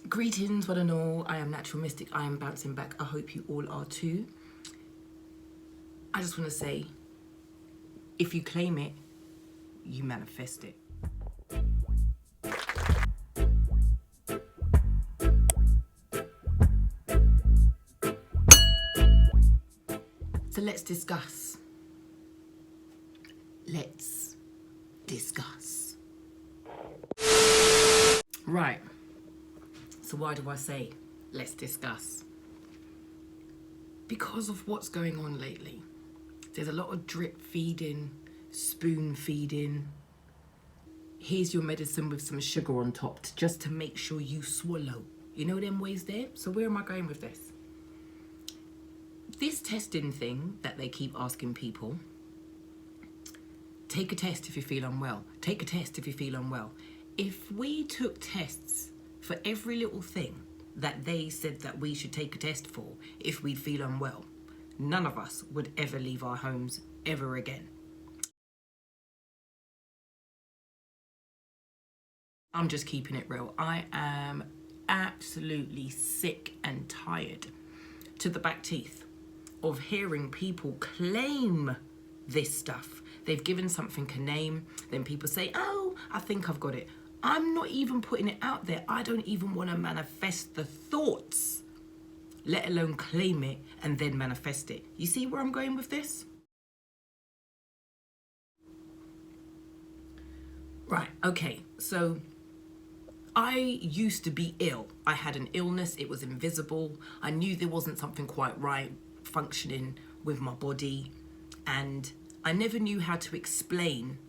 Greetings, one and all. I am Natural Mystic. I am bouncing back. I hope you all are too. I just want to say, if you claim it, you manifest it. So let's discuss. Let's discuss. Right. So why do I say, let's discuss? Because of what's going on lately. There's a lot of drip feeding, spoon feeding. Here's your medicine with some sugar on top just to make sure you swallow. You know them ways there? So where am I going with this? This testing thing that they keep asking people, take a test if you feel unwell. Take a test if you feel unwell. If we took tests for every little thing that they said that we should take a test for if we feel unwell, none of us would ever leave our homes ever again. I'm just keeping it real. I am absolutely sick and tired to the back teeth of hearing people claim this stuff. They've given something a name, then people say, oh, I think I've got it. I'm not even putting it out there. I don't even want to manifest the thoughts, let alone claim it and then manifest it. You see where I'm going with this? Right, okay, so I used to be ill. I had an illness, it was invisible. I knew there wasn't something quite right functioning with my body, and I never knew how to explain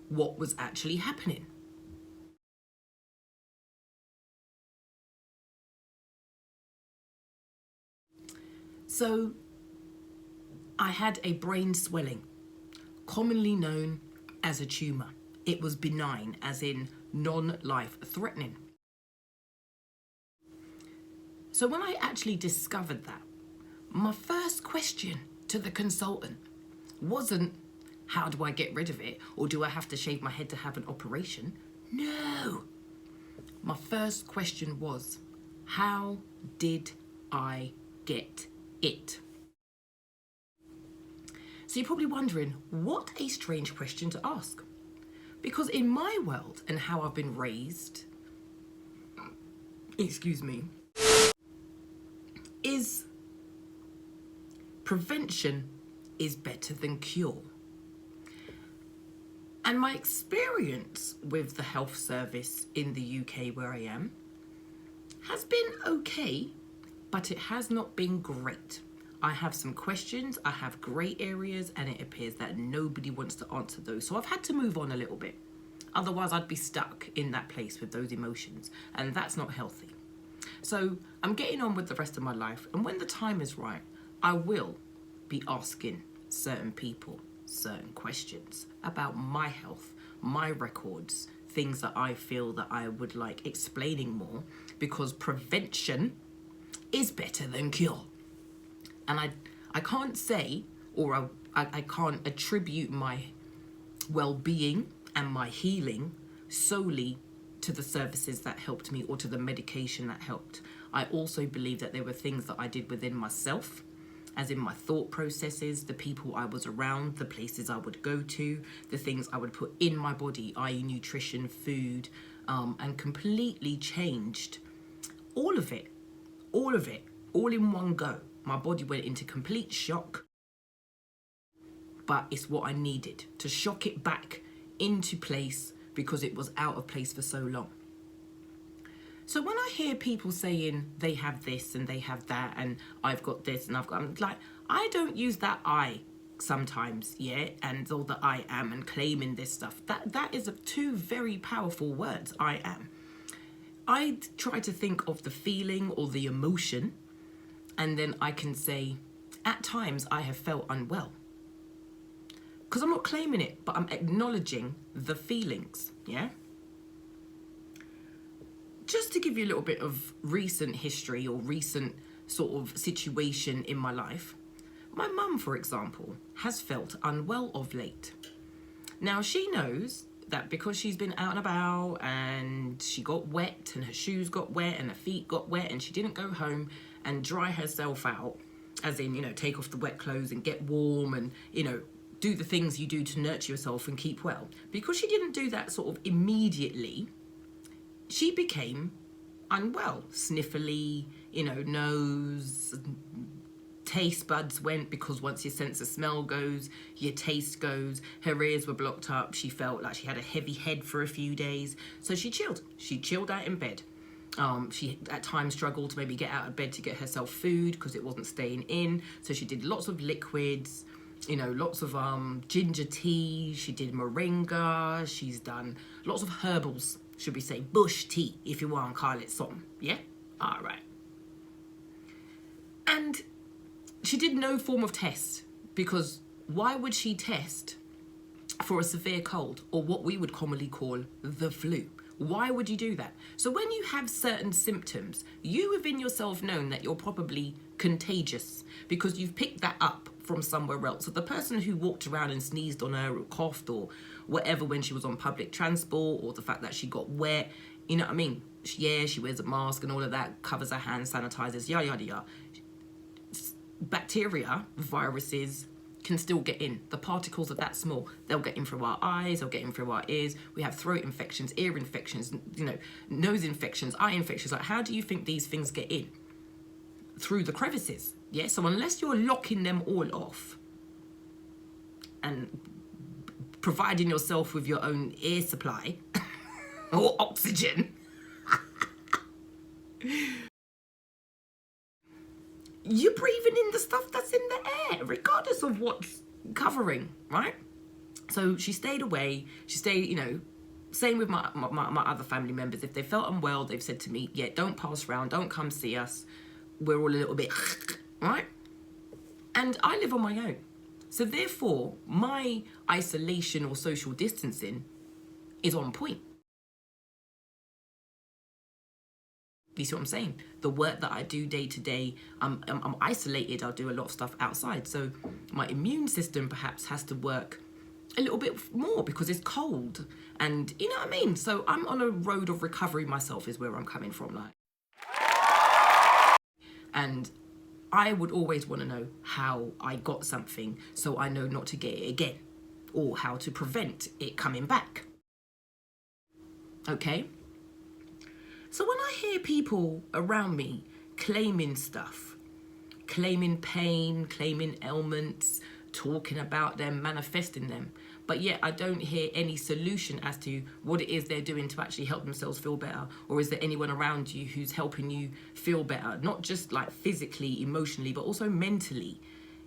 what was actually happening. So I had a brain swelling, commonly known as a tumour. It was benign, as in non-life threatening. So when I actually discovered that, my first question to the consultant wasn't, how do I get rid of it? Or do I have to shave my head to have an operation? No. My first question was, how did I get it? So you're probably wondering, what a strange question to ask. Because in my world and how I've been raised, is prevention is better than cure. And my experience with the health service in the UK where I am has been okay, but it has not been great. I have some questions, I have grey areas, and it appears that nobody wants to answer those. So I've had to move on a little bit. Otherwise, I'd be stuck in that place with those emotions, and that's not healthy. So I'm getting on with the rest of my life, and when the time is right, I will be asking certain people certain questions about my health, my records, things that I feel that I would like explaining more, because prevention is better than cure. And I can't say, or I can't attribute my well-being and my healing solely to the services that helped me or to the medication that helped. I also believe that there were things that I did within myself, as in my thought processes, the people I was around, the places I would go to, the things I would put in my body, i.e. nutrition, food, and completely changed all of it, all in one go. My body went into complete shock, but it's what I needed to shock it back into place because it was out of place for so long. So when I hear people saying they have this and they have that and I've got this and I'm like, I don't use that I sometimes, yeah, and all the I am and claiming this stuff. That is two very powerful words, I am. I try to think of the feeling or the emotion, and then I can say, at times I have felt unwell. Because I'm not claiming it, but I'm acknowledging the feelings, yeah? Just to give you a little bit of recent history or recent sort of situation in my life, my mum, for example, has felt unwell of late. Now, she knows that because she's been out and about and she got wet and her shoes got wet and her feet got wet and she didn't go home and dry herself out, as in, you know, take off the wet clothes and get warm and, you know, do the things you do to nurture yourself and keep well. Because she didn't do that sort of immediately, she became unwell, sniffly, you know, nose, taste buds went, because once your sense of smell goes, your taste goes. Her ears were blocked up. She felt like she had a heavy head for a few days. So she chilled out in bed. She at times struggled to maybe get out of bed to get herself food because it wasn't staying in. So she did lots of liquids, you know, lots of ginger tea. She did moringa. She's done lots of herbals, should we say, bush tea, if you want to call it something. Yeah? All right. And she did no form of test, because why would she test for a severe cold, or what we would commonly call the flu? Why would you do that? So when you have certain symptoms, you within yourself know that you're probably contagious because you've picked that up from somewhere else. So the person who walked around and sneezed on her or coughed or whatever when she was on public transport, or the fact that she got wet, you know what I mean? Yeah, she wears a mask and all of that, covers her hands, sanitizers, yada, yada, yada. Bacteria, viruses, can still get in. The particles are that small. They'll get in through our eyes, they'll get in through our ears. We have throat infections, ear infections, you know, nose infections, eye infections. Like, how do you think these things get in? Through the crevices. Yeah, so unless you're locking them all off and providing yourself with your own air supply or oxygen, you're breathing in the stuff that's in the air, regardless of what's covering, right? So she stayed away. She stayed, you know, same with my other family members. If they felt unwell, they've said to me, yeah, don't pass around, don't come see us. We're all a little bit, right? And I live on my own. So therefore, my isolation or social distancing is on point. You see what I'm saying? The work that I do day to day, I'm isolated. I'll do a lot of stuff outside. So my immune system perhaps has to work a little bit more because it's cold. And you know what I mean? So I'm on a road of recovery myself, is where I'm coming from. Like, and I would always want to know how I got something so I know not to get it again, or how to prevent it coming back. Okay? So when I hear people around me claiming stuff, claiming pain, claiming ailments, talking about them, manifesting them, but yet I don't hear any solution as to what it is they're doing to actually help themselves feel better, or is there anyone around you who's helping you feel better, not just like physically, emotionally, but also mentally,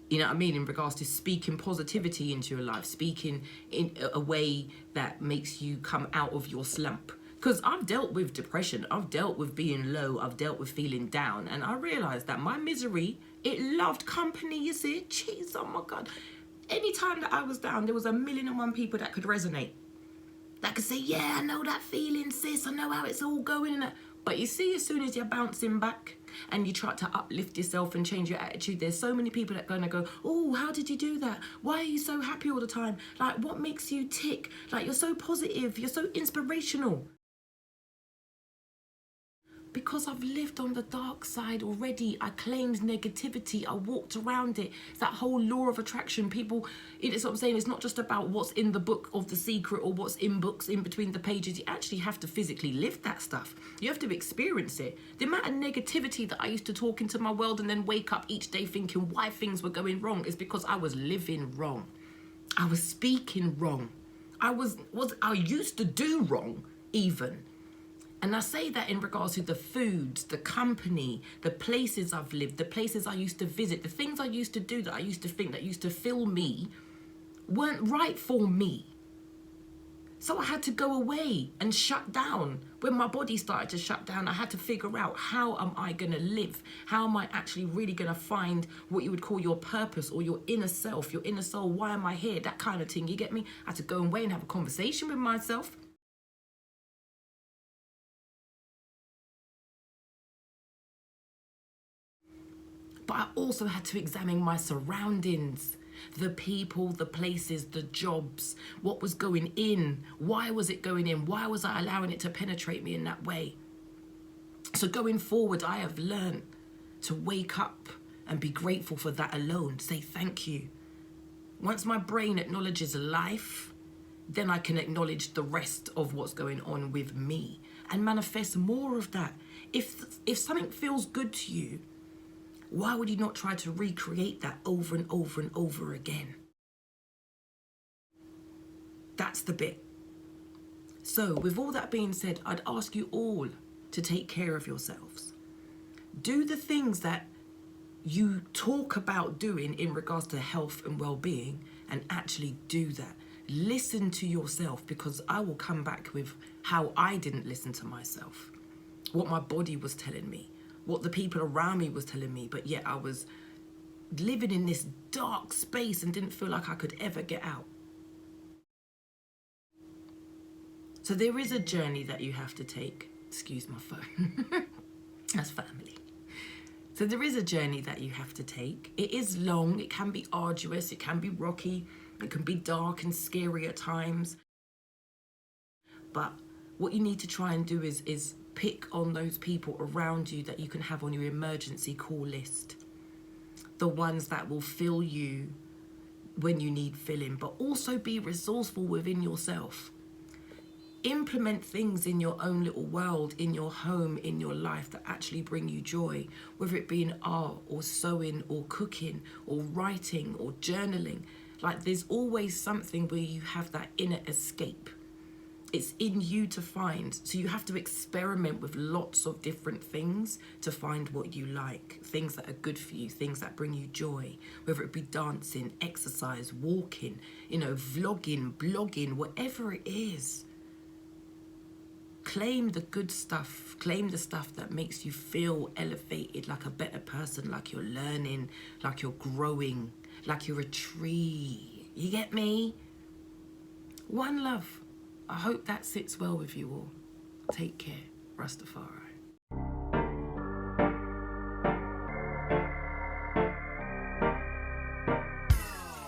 you know what I mean, in regards to speaking positivity into your life, speaking in a way that makes you come out of your slump. Because I've dealt with depression, I've dealt with being low, I've dealt with feeling down, and I realised that my misery, it loved company, you see. Jeez, oh my God. Anytime that I was down, there was 1,000,001 people that could resonate. That could say, yeah, I know that feeling, sis, I know how it's all going. But you see, as soon as you're bouncing back and you try to uplift yourself and change your attitude, there's so many people that are gonna go, oh, how did you do that? Why are you so happy all the time? Like, what makes you tick? Like, you're so positive, you're so inspirational. Because I've lived on the dark side already. I claimed negativity. I walked around it. It's that whole law of attraction. People, it's what I'm saying. It's not just about what's in the book of The Secret or what's in books in between the pages. You actually have to physically live that stuff. You have to experience it. The amount of negativity that I used to talk into my world and then wake up each day thinking why things were going wrong is because I was living wrong. I was speaking wrong. I used to do wrong even. And I say that in regards to the foods, the company, the places I've lived, the places I used to visit, the things I used to do that I used to think that used to fill me weren't right for me. So I had to go away and shut down. When my body started to shut down, I had to figure out, how am I going to live? How am I actually really going to find what you would call your purpose or your inner self, your inner soul? Why am I here? That kind of thing, you get me? I had to go away and have a conversation with myself. But I also had to examine my surroundings. the people, the places, the jobs, what was going in, why was it going in, why was I allowing it to penetrate me in that way? So going forward, I have learned to wake up and be grateful for that alone, say thank you. Once my brain acknowledges life, then I can acknowledge the rest of what's going on with me and manifest more of that. If something feels good to you, why would you not try to recreate that over and over and over again? That's the bit. So with all that being said, I'd ask you all to take care of yourselves. Do the things that you talk about doing in regards to health and well-being, and actually do that. Listen to yourself, because I will come back with how I didn't listen to myself, what my body was telling me, what the people around me was telling me, but yet I was living in this dark space and didn't feel like I could ever get out. So there is a journey that you have to take. Excuse my phone. That's family. So there is a journey that you have to take. It is long, it can be arduous, it can be rocky, it can be dark and scary at times. But what you need to try and do is pick on those people around you that you can have on your emergency call list. The ones that will fill you when you need filling, but also be resourceful within yourself. Implement things in your own little world, in your home, in your life that actually bring you joy, whether it be in art or sewing or cooking or writing or journaling. Like, there's always something where you have that inner escape. It's in you to find. So you have to experiment with lots of different things to find what you like, things that are good for you, things that bring you joy, whether it be dancing, exercise, walking, vlogging, blogging, whatever it is. Claim the good stuff. Claim the stuff that makes you feel elevated, like a better person, like you're learning, like you're growing, like you're a tree. You get me? One love. I hope that sits well with you all. Take care. Rastafari.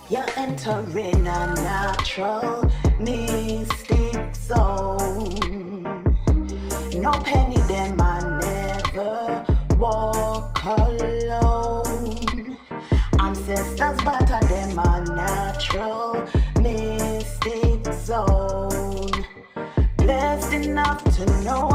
You're entering a natural mystic zone. No penny them I never walk alone. Ancestors better them a natural mystic zone. Blessed enough to know